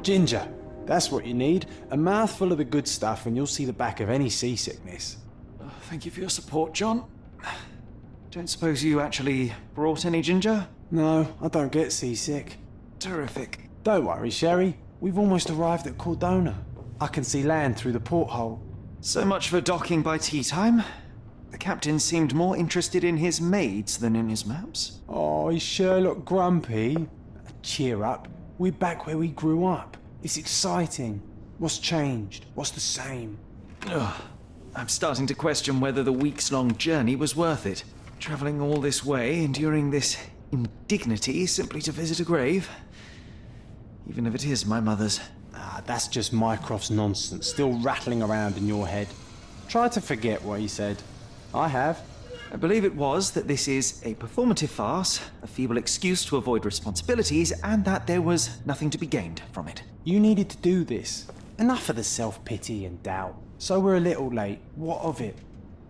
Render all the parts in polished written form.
Ginger. That's what you need. A mouthful of the good stuff and you'll see the back of any seasickness. Thank you for your support, John. Don't suppose you actually brought any ginger? No, I don't get seasick. Terrific. Don't worry, Sherry. We've almost arrived at Cordona. I can see land through the porthole. So much for docking by tea time. The captain seemed more interested in his maids than in his maps. Oh, is Sherlock grumpy? Cheer up. We're back where we grew up. It's exciting. What's changed? What's the same? Ugh. I'm starting to question whether the weeks-long journey was worth it. Travelling all this way, enduring this indignity simply to visit a grave. Even if it is my mother's. Ah, that's just Mycroft's nonsense, still rattling around in your head. Try to forget what he said. I have. I believe it was that this is a performative farce, a feeble excuse to avoid responsibilities, and that there was nothing to be gained from it. You needed to do this. Enough of the self-pity and doubt. So we're a little late. What of it?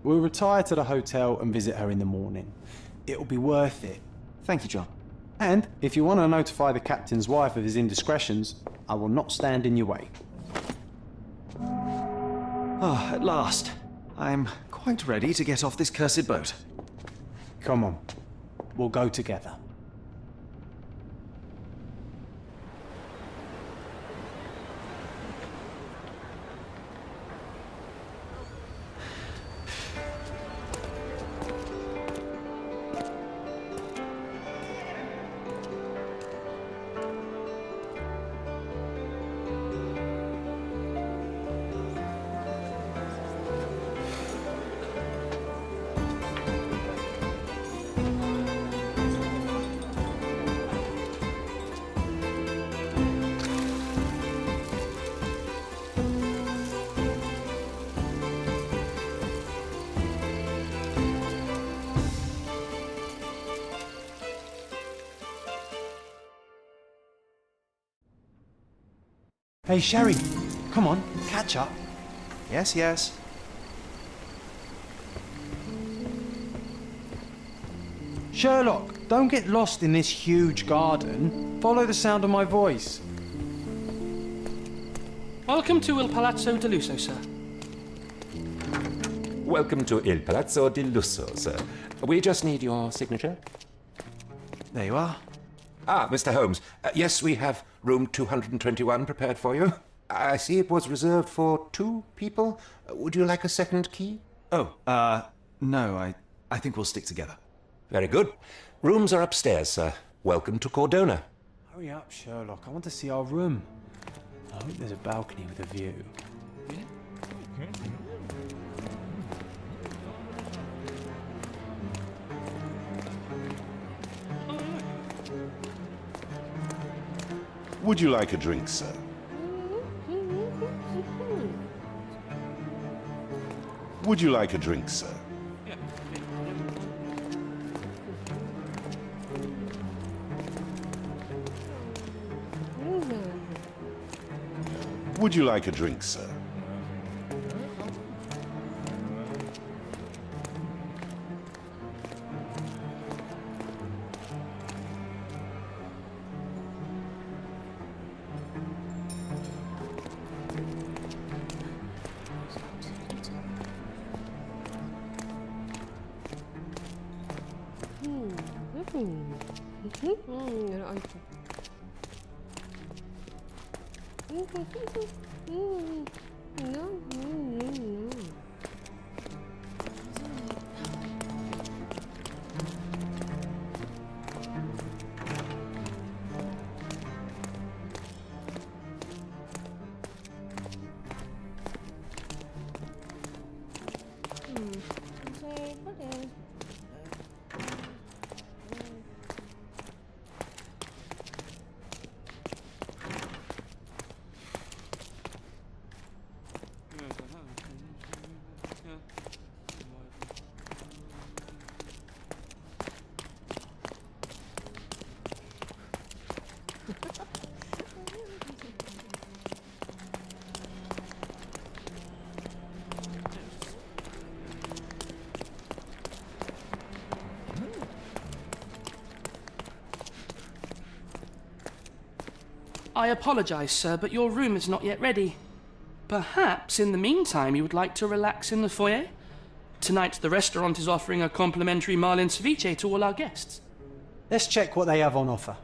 We'll retire to the hotel and visit her in the morning. It'll be worth it. Thank you, John. And if you want to notify the captain's wife of his indiscretions, I will not stand in your way. Ah, at last. I'm quite ready to get off this cursed boat. Come on. We'll go together. Hey, Sherry, come on, catch up. Yes, yes. Sherlock, don't get lost in this huge garden. Follow the sound of my voice. Welcome to Il Palazzo di Lusso, sir. Welcome to Il Palazzo di Lusso, sir. We just need your signature. There you are. Ah, Mr. Holmes. Yes, we have room 221 prepared for you. I see it was reserved for 2 people. Would you like a second key? Oh, no, I think we'll stick together. Very good. Rooms are upstairs, sir. Welcome to Cordona. Hurry up, Sherlock. I want to see our room. I hope there's a balcony with a view. Would you like a drink, sir? Would you like a drink, sir? Would you like a drink, sir? I apologize, sir, but your room is not yet ready. Perhaps, in the meantime, you would like to relax in the foyer? Tonight, the restaurant is offering a complimentary marlin ceviche to all our guests. Let's check what they have on offer.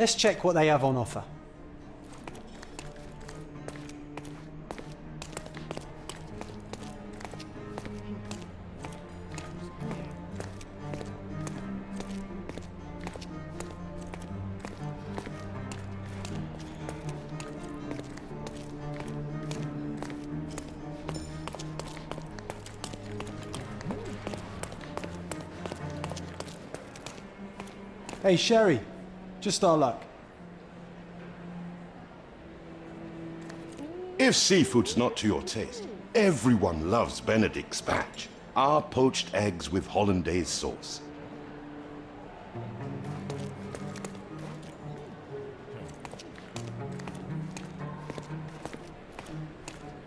Let's check what they have on offer. Hey, Sherry. Just our luck. If seafood's not to your taste, everyone loves Benedict's batch. Our poached eggs with hollandaise sauce.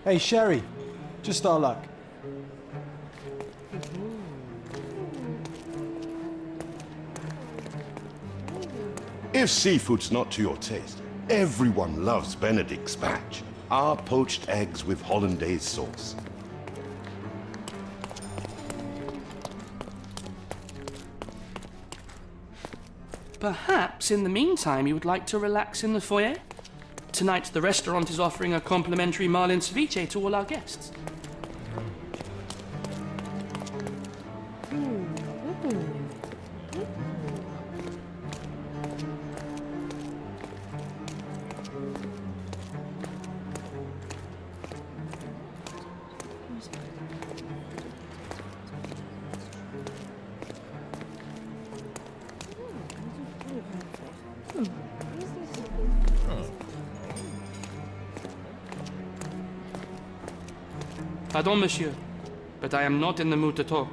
Hey, Sherry. Just our luck. If seafood's not to your taste, everyone loves Benedict's batch. Our poached eggs with hollandaise sauce. Perhaps, in the meantime, you would like to relax in the foyer? Tonight, the restaurant is offering a complimentary marlin ceviche to all our guests. Pardon, monsieur, but I am not in the mood to talk.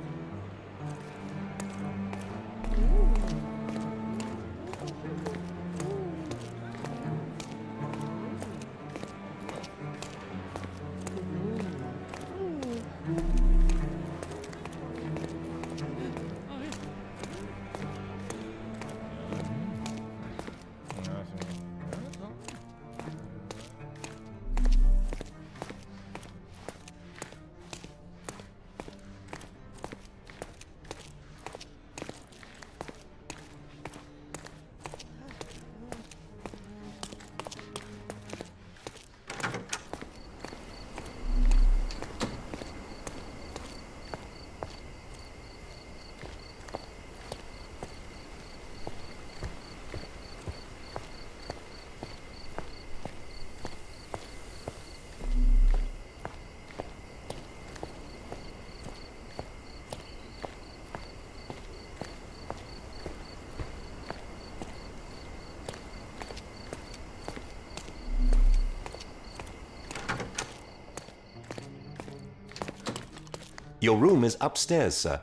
Your room is upstairs, sir.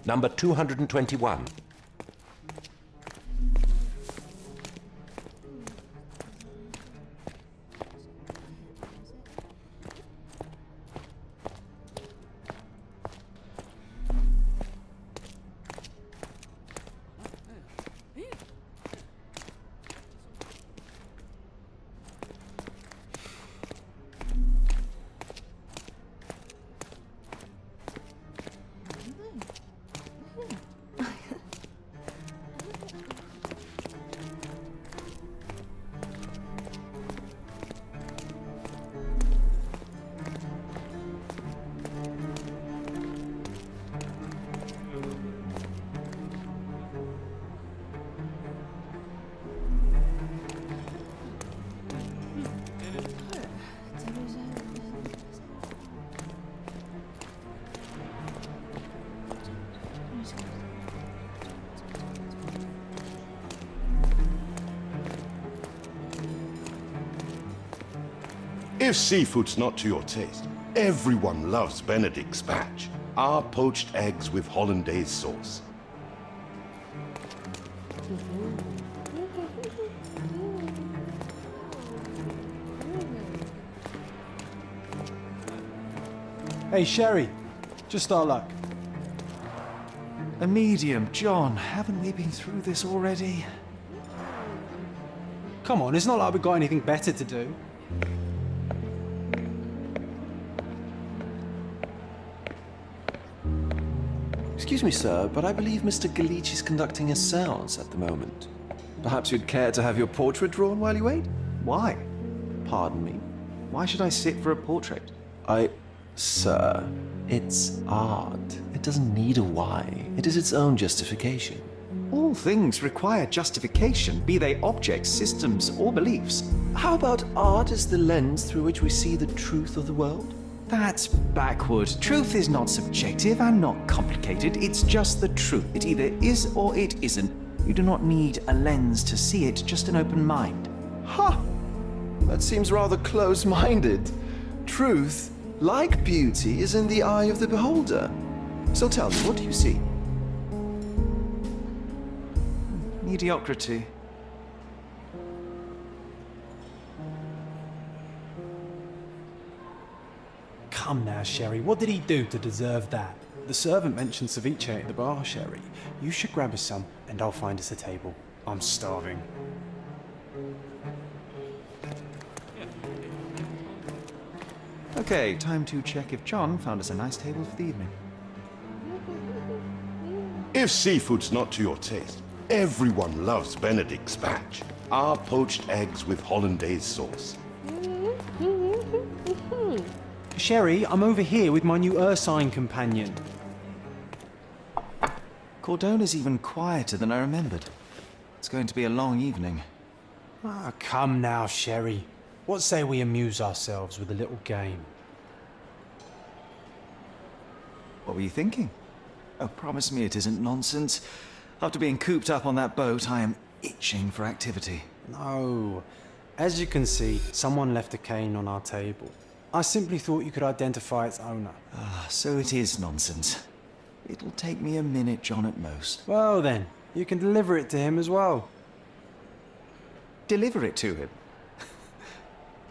Number 221. If seafood's not to your taste, everyone loves Benedict spatch, our poached eggs with hollandaise sauce. Hey, Sherry, just our luck. A medium, John. Haven't we been through this already? Come on, it's not like we've got anything better to do. Excuse me, sir, but I believe Mr. Galich is conducting a seance at the moment. Perhaps you'd care to have your portrait drawn while you wait? Why? Pardon me? Why should I sit for a portrait? Sir, it's art. It doesn't need a why. It is its own justification. All things require justification, be they objects, systems, or beliefs. How about art as the lens through which we see the truth of the world? That's backward. Truth is not subjective and not complicated. It's just the truth. It either is or it isn't. You do not need a lens to see it, just an open mind. Ha! That seems rather close-minded. Truth, like beauty, is in the eye of the beholder. So tell me, what do you see? Mediocrity. Come now, Sherry, what did he do to deserve that? The servant mentioned ceviche at the bar, Sherry. You should grab us some, and I'll find us a table. I'm starving. Okay, time to check if John found us a nice table for the evening. If seafood's not to your taste, everyone loves Benedict spatch, our poached eggs with hollandaise sauce. Sherry, I'm over here with my new Ursine companion. Cordona's even quieter than I remembered. It's going to be a long evening. Ah, come now, Sherry. What say we amuse ourselves with a little game? What were you thinking? Oh, promise me it isn't nonsense. After being cooped up on that boat, I am itching for activity. No. As you can see, someone left a cane on our table. I simply thought you could identify its owner. Ah, so it is nonsense. It'll take me a minute, John, at most. Well then, you can deliver it to him as well. Deliver it to him?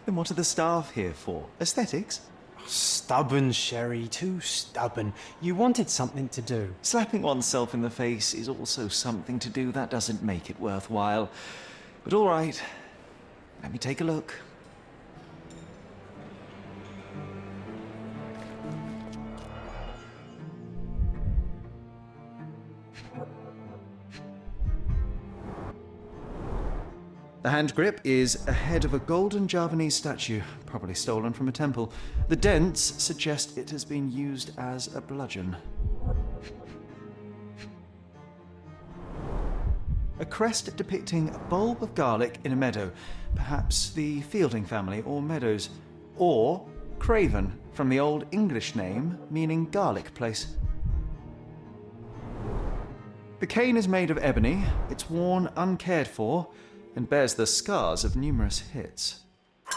Then what are the staff here for? Aesthetics? Stubborn, Sherry, too stubborn. You wanted something to do. Slapping oneself in the face is also something to do. That doesn't make it worthwhile. But all right, let me take a look. The hand grip is a head of a golden Javanese statue, probably stolen from a temple. The dents suggest it has been used as a bludgeon. A crest depicting a bulb of garlic in a meadow, perhaps the Fielding family or Meadows, or Craven, from the Old English name meaning garlic place. The cane is made of ebony, it's worn uncared for, and bears the scars of numerous hits.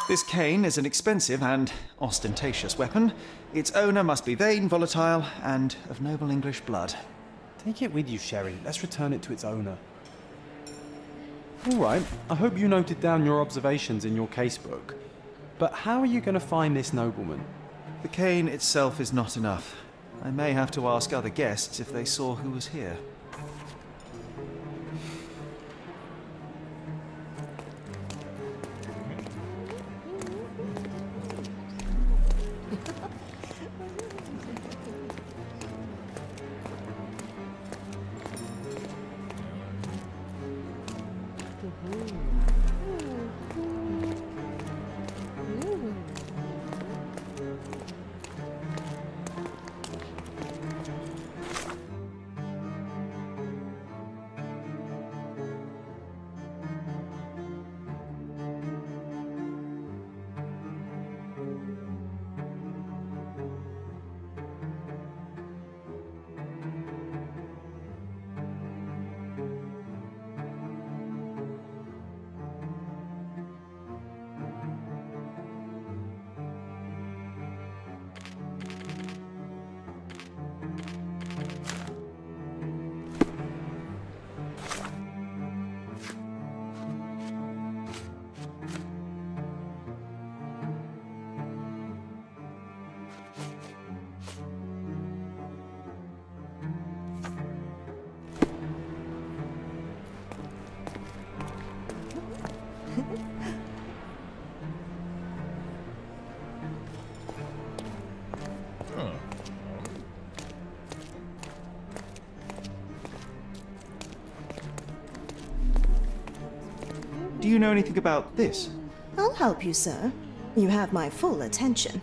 This cane is an expensive and ostentatious weapon. Its owner must be vain, volatile, and of noble English blood. Take it with you, Sherry. Let's return it to its owner. All right, I hope you noted down your observations in your casebook. But how are you going to find this nobleman? The cane itself is not enough. I may have to ask other guests if they saw who was here. Do you know anything about this? I'll help you, sir. You have my full attention.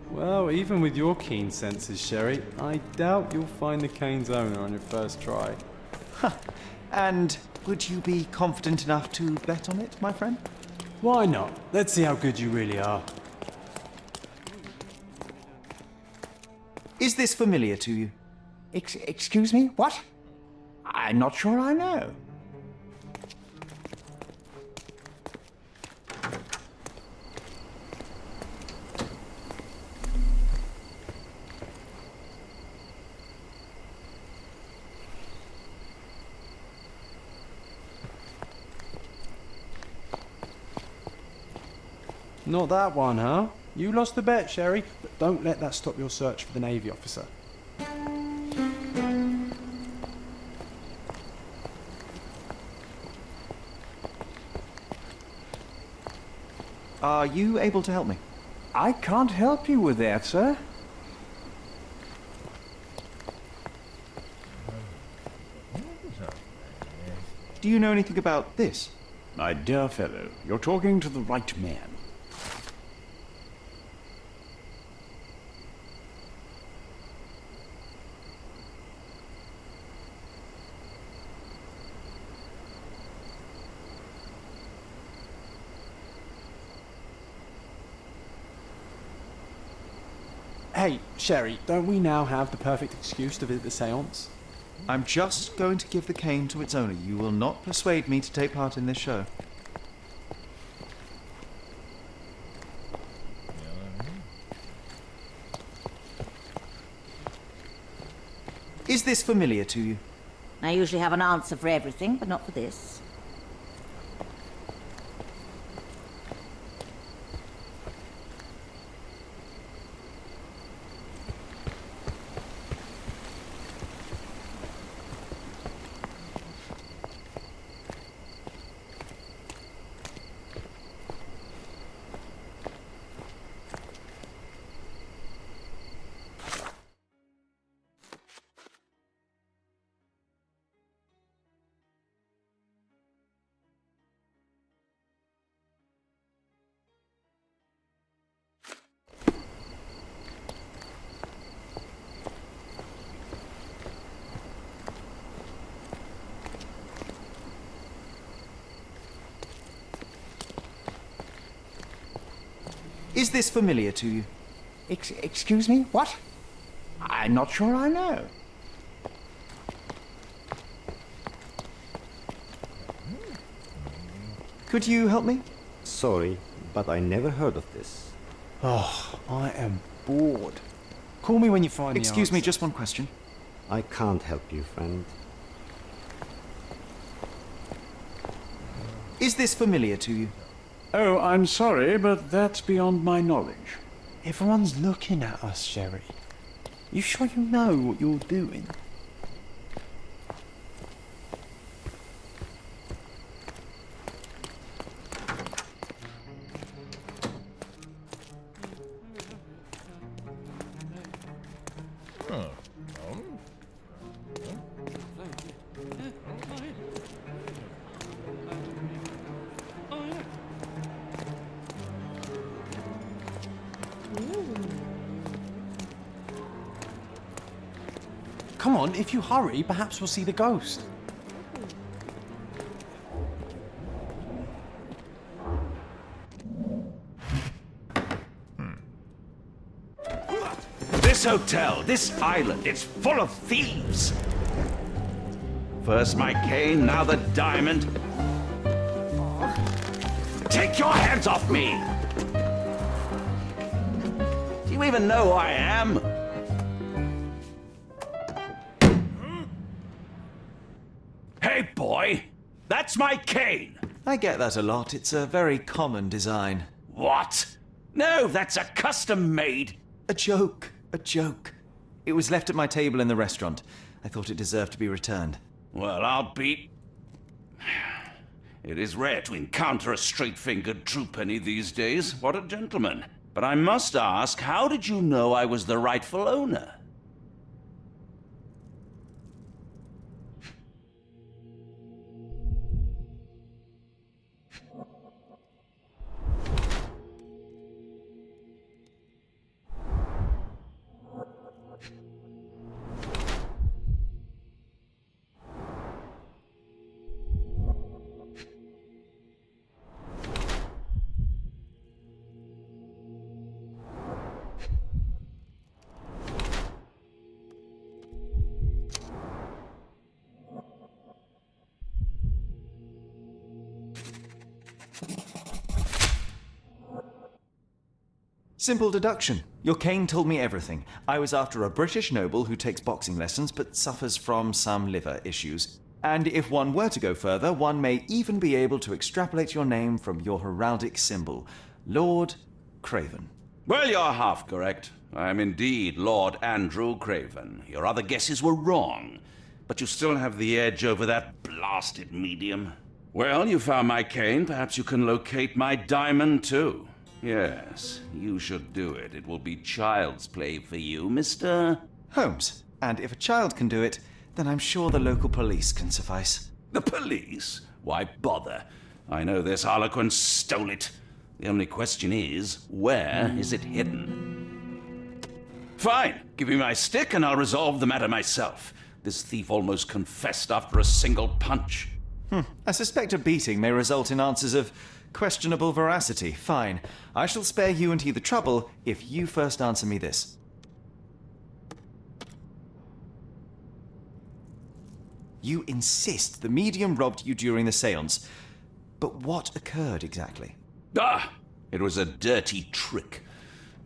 Well, even with your keen senses, Sherry, I doubt you'll find the cane's owner on your first try. And would you be confident enough to bet on it, my friend? Why not? Let's see how good you really are. Is this familiar to you? Excuse me? What? I'm not sure I know. Not that one, huh? You lost the bet, Sherry, but don't let that stop your search for the Navy officer. Are you able to help me? I can't help you with that, sir. Do you know anything about this? My dear fellow, you're talking to the right man. Hey, Sherry, don't we now have the perfect excuse to visit the seance? I'm just going to give the cane to its owner. You will not persuade me to take part in this show. Is this familiar to you? I usually have an answer for everything, but not for this. Is this familiar to you? Excuse me? What? I'm not sure I know. Could you help me? Sorry, but I never heard of this. Oh, I am bored. Call me when you find the Excuse me, answer. just one question. I can't help you, friend. Is this familiar to you? Oh, I'm sorry, but that's beyond my knowledge. Everyone's looking at us, Sherry. You sure you know what you're doing? Come on, if you hurry, perhaps we'll see the ghost. This hotel, this island, it's full of thieves. First my cane, now the diamond. Take your hands off me! Do you even know who I am? Hey, boy! That's my cane! I get that a lot. It's a very common design. What? No, that's a custom-made... A joke. A joke. It was left at my table in the restaurant. I thought it deserved to be returned. Well, I'll be... It is rare to encounter a straight-fingered true penny these days. What a gentleman. But I must ask, how did you know I was the rightful owner? Simple deduction. Your cane told me everything. I was after a British noble who takes boxing lessons but suffers from some liver issues. And if one were to go further, one may even be able to extrapolate your name from your heraldic symbol, Lord Craven. Well, you're half correct. I am indeed Lord Andrew Craven. Your other guesses were wrong. But you still have the edge over that blasted medium. Well, you found my cane. Perhaps you can locate my diamond, too. Yes, you should do it. It will be child's play for you, Mr. Holmes. And if a child can do it, then I'm sure the local police can suffice. The police? Why bother? I know this harlequin stole it. The only question is, where is it hidden? Fine, give me my stick and I'll resolve the matter myself. This thief almost confessed after a single punch. I suspect a beating may result in answers of questionable veracity. Fine. I shall spare you and he the trouble if you first answer me this. You insist the medium robbed you during the séance. But what occurred exactly? It was a dirty trick.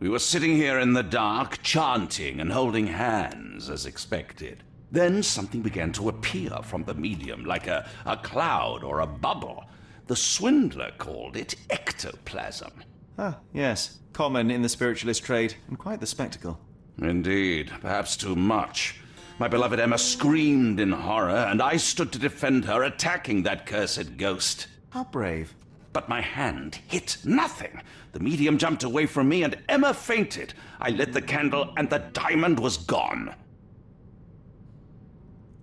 We were sitting here in the dark, chanting and holding hands, as expected. Then something began to appear from the medium, like a cloud or a bubble. The swindler called it ectoplasm. Ah, yes. Common in the spiritualist trade, and quite the spectacle. Indeed, perhaps too much. My beloved Emma screamed in horror, and I stood to defend her, attacking that cursed ghost. How brave. But my hand hit nothing. The medium jumped away from me, and Emma fainted. I lit the candle, and the diamond was gone.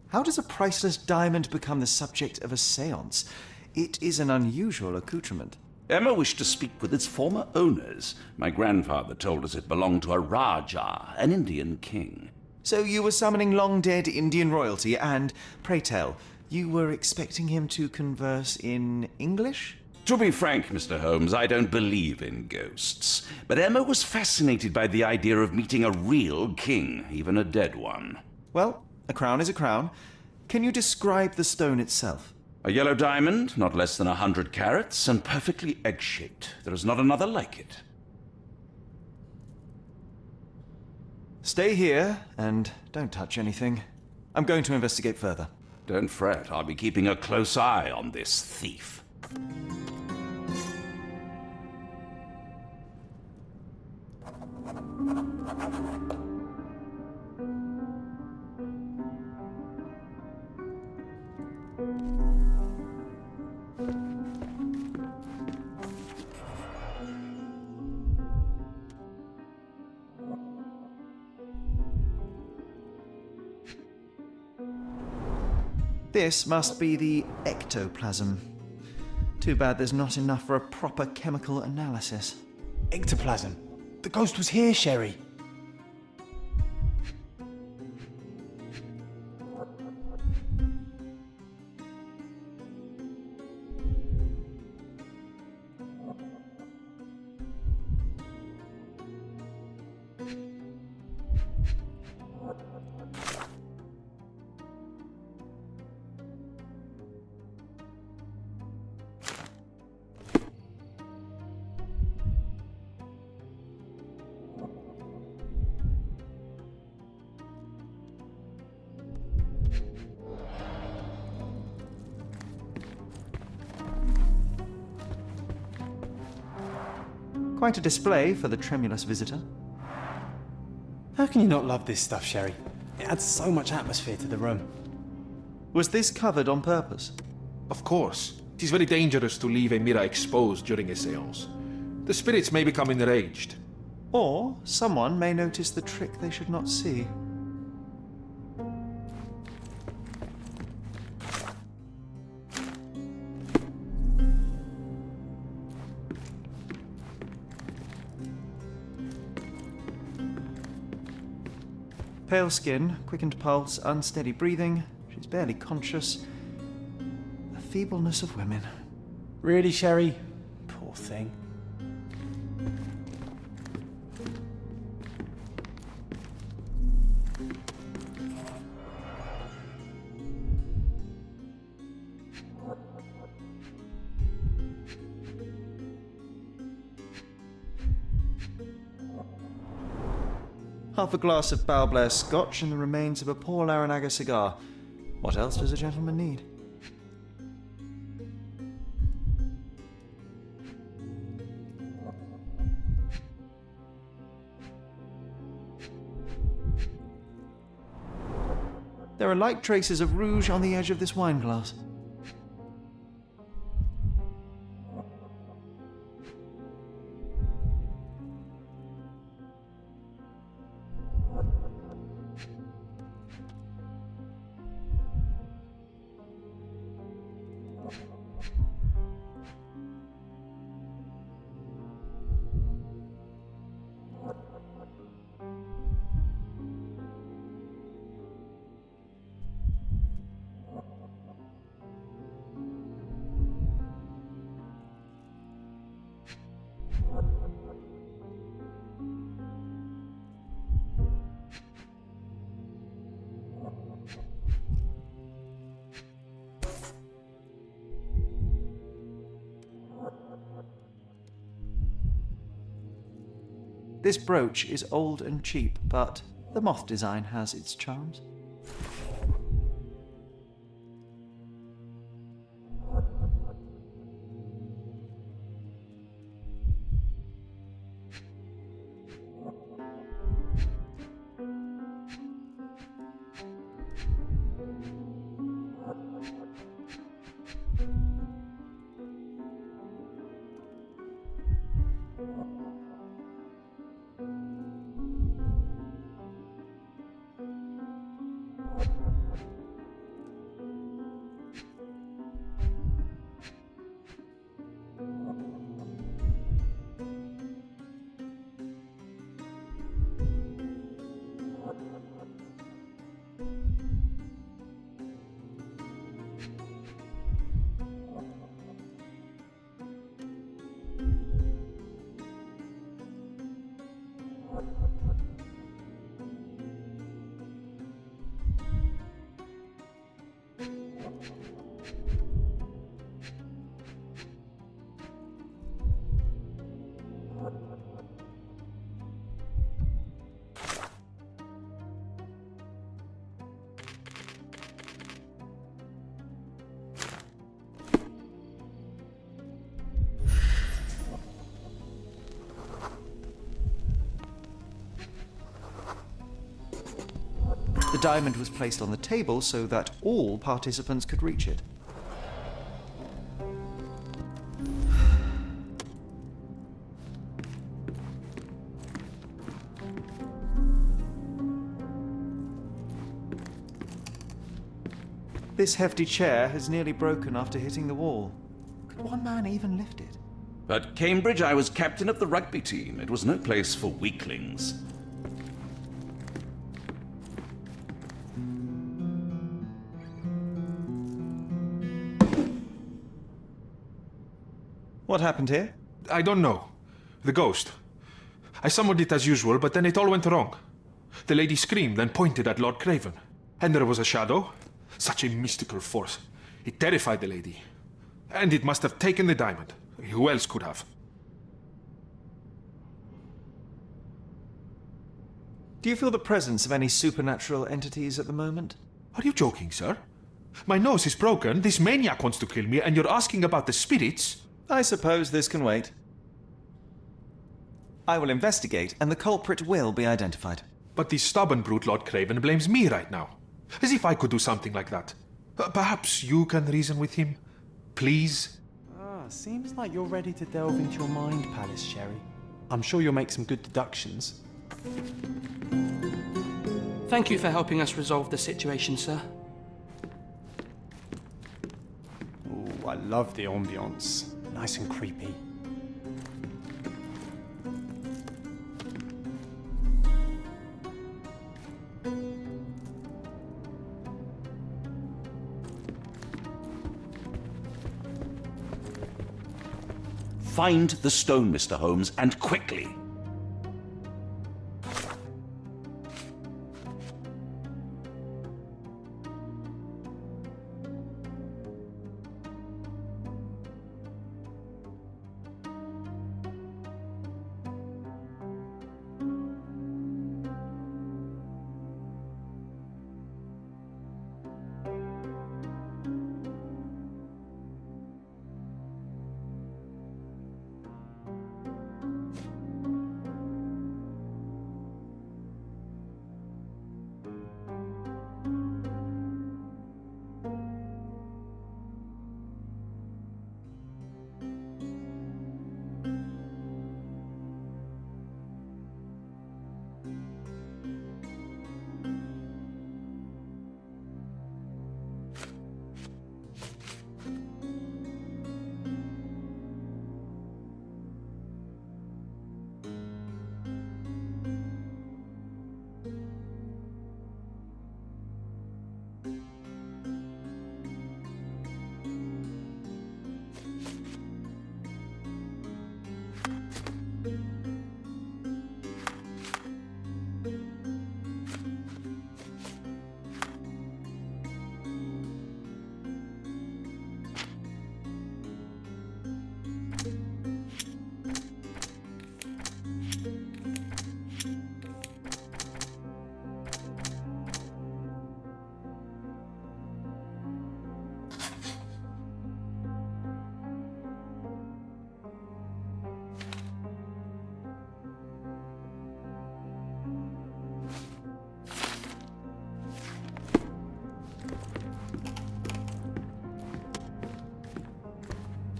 How does a priceless diamond become the subject of a séance? It is an unusual accoutrement. Emma wished to speak with its former owners. My grandfather told us it belonged to a Rajah, an Indian king. So you were summoning long-dead Indian royalty, and, pray tell, you were expecting him to converse in English? To be frank, Mr. Holmes, I don't believe in ghosts. But Emma was fascinated by the idea of meeting a real king, even a dead one. Well, a crown is a crown. Can you describe the stone itself? A yellow diamond, not less than 100 carats, and perfectly egg-shaped. There is not another like it. Stay here, and don't touch anything. I'm going to investigate further. Don't fret, I'll be keeping a close eye on this thief. This must be the ectoplasm. Too bad there's not enough for a proper chemical analysis. Ectoplasm. The ghost was here, Sherry. Quite a display for the tremulous visitor. How can you not love this stuff, Sherry? It adds so much atmosphere to the room. Was this covered on purpose? Of course. It is very dangerous to leave a mirror exposed during a séance. The spirits may become enraged. Or someone may notice the trick they should not see. Pale skin, quickened pulse, unsteady breathing. She's barely conscious. The feebleness of women. Really, Sherry? Poor thing. Half a glass of Balblair scotch and the remains of a poor Laranaga cigar. What else does a gentleman need? There are light traces of rouge on the edge of this wine glass. This brooch is old and cheap, but the moth design has its charms. The diamond was placed on the table so that all participants could reach it. This hefty chair has nearly broken after hitting the wall. Could one man even lift it? At Cambridge, I was captain of the rugby team. It was no place for weaklings. What happened here? I don't know. The ghost. I summoned it as usual, but then it all went wrong. The lady screamed and pointed at Lord Craven. And there was a shadow. Such a mystical force. It terrified the lady. And it must have taken the diamond. Who else could have? Do you feel the presence of any supernatural entities at the moment? Are you joking, sir? My nose is broken, this maniac wants to kill me, and you're asking about the spirits? I suppose this can wait. I will investigate, and the culprit will be identified. But the stubborn brute Lord Craven blames me right now. As if I could do something like that. Perhaps you can reason with him? Please? Seems like you're ready to delve into your mind palace, Sherry. I'm sure you'll make some good deductions. Thank you for helping us resolve the situation, sir. Ooh, I love the ambience. Nice and creepy. Find the stone, Mr. Holmes, and quickly.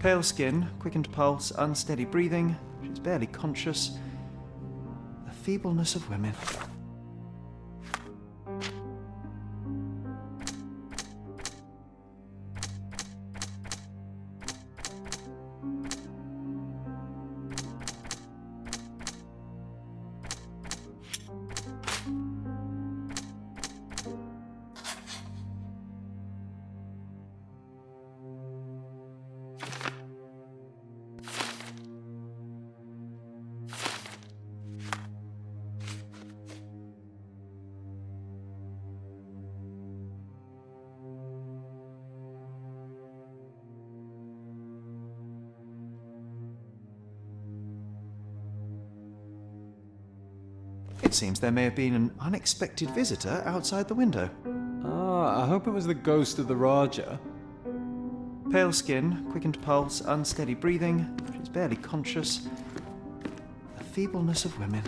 Pale skin, quickened pulse, unsteady breathing. She's barely conscious. The feebleness of women. It seems there may have been an unexpected visitor outside the window. I hope it was the ghost of the Raja. Pale skin, quickened pulse, unsteady breathing. She's barely conscious. The feebleness of women.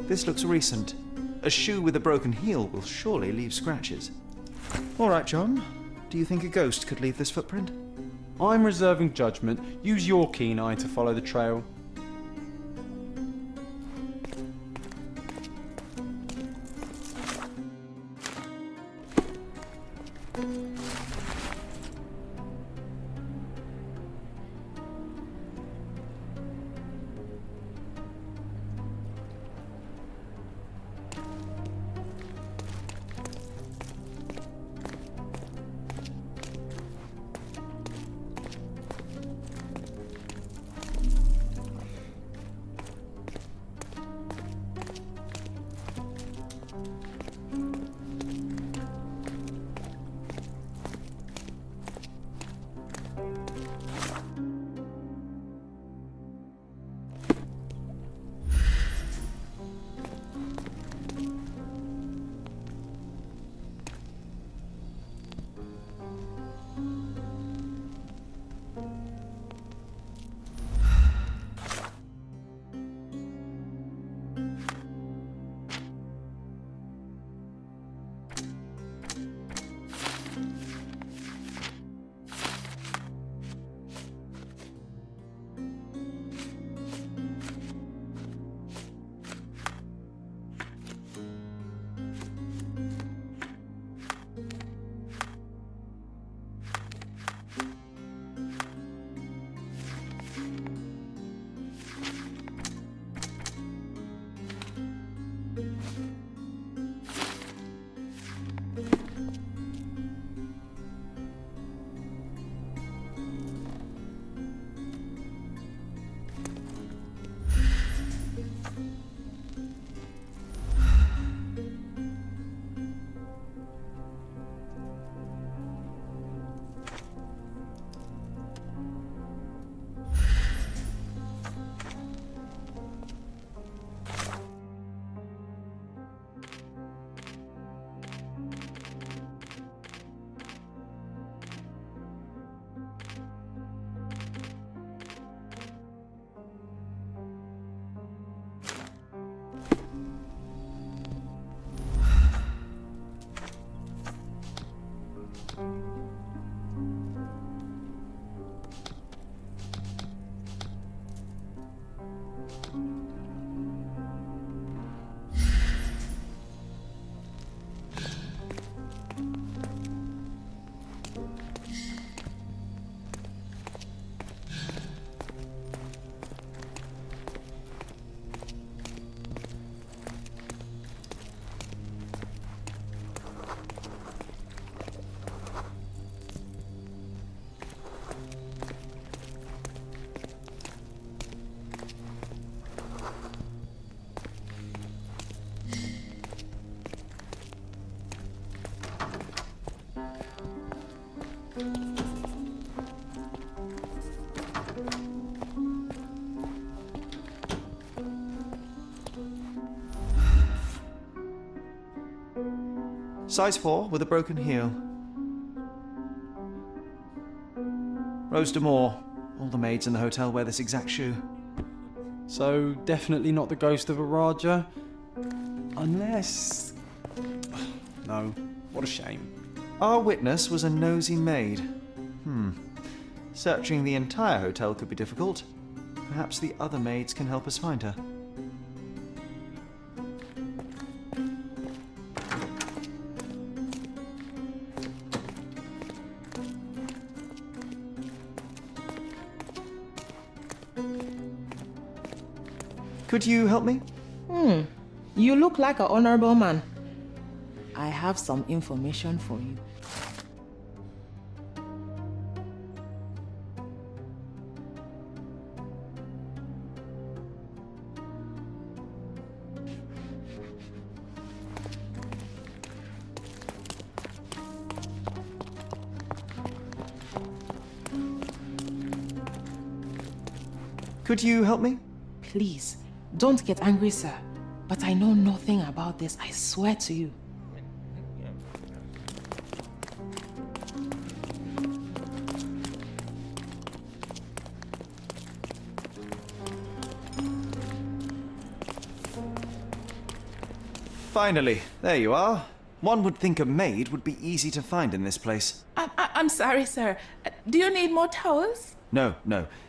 This looks recent. A shoe with a broken heel will surely leave scratches. All right, John. Do you think a ghost could leave this footprint? I'm reserving judgment. Use your keen eye to follow the trail. Size 4 with a broken heel. Rose D'Amour. All the maids in the hotel wear this exact shoe. So, definitely not the ghost of a Raja? Unless... No, what a shame. Our witness was a nosy maid. Searching the entire hotel could be difficult. Perhaps the other maids can help us find her. Could you help me? You look like an honorable man. I have some information for you. Could you help me? Please, don't get angry, sir. But I know nothing about this, I swear to you. Finally, there you are. One would think a maid would be easy to find in this place. I'm sorry, sir. Do you need more towels? No.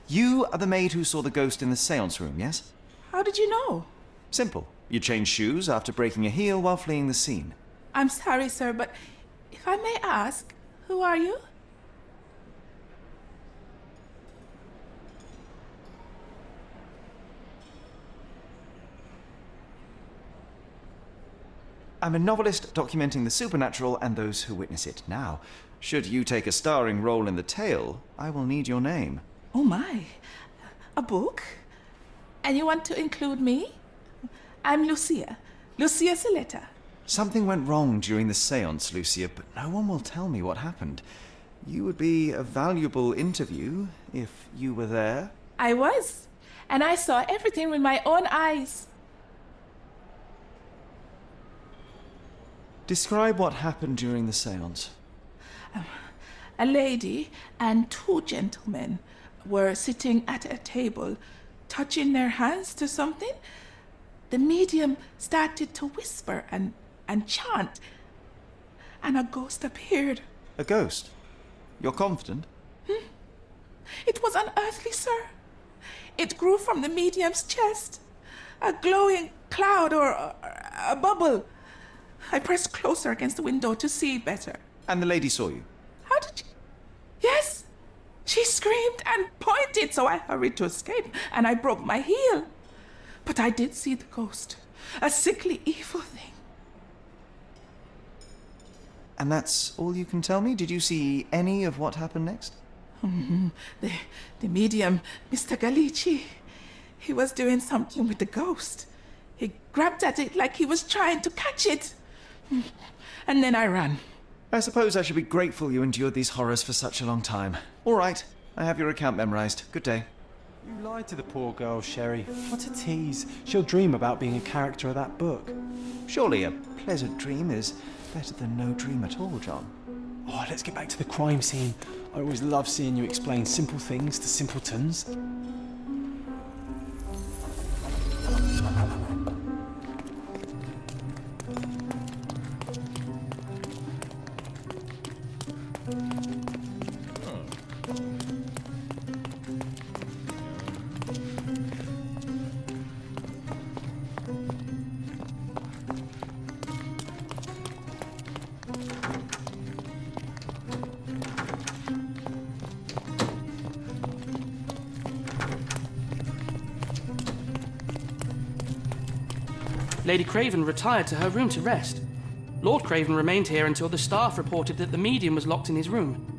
You are the maid who saw the ghost in the seance room, yes? How did you know? Simple. You changed shoes after breaking a heel while fleeing the scene. I'm sorry, sir, but if I may ask, who are you? I'm a novelist documenting the supernatural and those who witness it. Now, should you take a starring role in the tale, I will need your name. Oh my, a book? And you want to include me? I'm Lucia Saletta. Something went wrong during the seance, Lucia, but no one will tell me what happened. You would be a valuable interview if you were there. I was, and I saw everything with my own eyes. Describe what happened during the seance. A lady and two gentlemen were sitting at a table, touching their hands to something. The medium started to whisper and chant, and a ghost appeared. A ghost? You're confident? It was unearthly, sir. It grew from the medium's chest, a glowing cloud or a bubble. I pressed closer against the window to see better. And the lady saw you? How did you... Yes! She screamed and pointed, so I hurried to escape, and I broke my heel. But I did see the ghost, a sickly, evil thing. And that's all you can tell me? Did you see any of what happened next? The medium, Mr. Galici, he was doing something with the ghost. He grabbed at it like he was trying to catch it. And then I ran. I suppose I should be grateful you endured these horrors for such a long time. All right, I have your account memorized. Good day. You lied to the poor girl, Sherry. What a tease. She'll dream about being a character of that book. Surely a pleasant dream is better than no dream at all, John. Oh, let's get back to the crime scene. I always love seeing you explain simple things to simpletons. Lady Craven retired to her room to rest. Lord Craven remained here until the staff reported that the medium was locked in his room.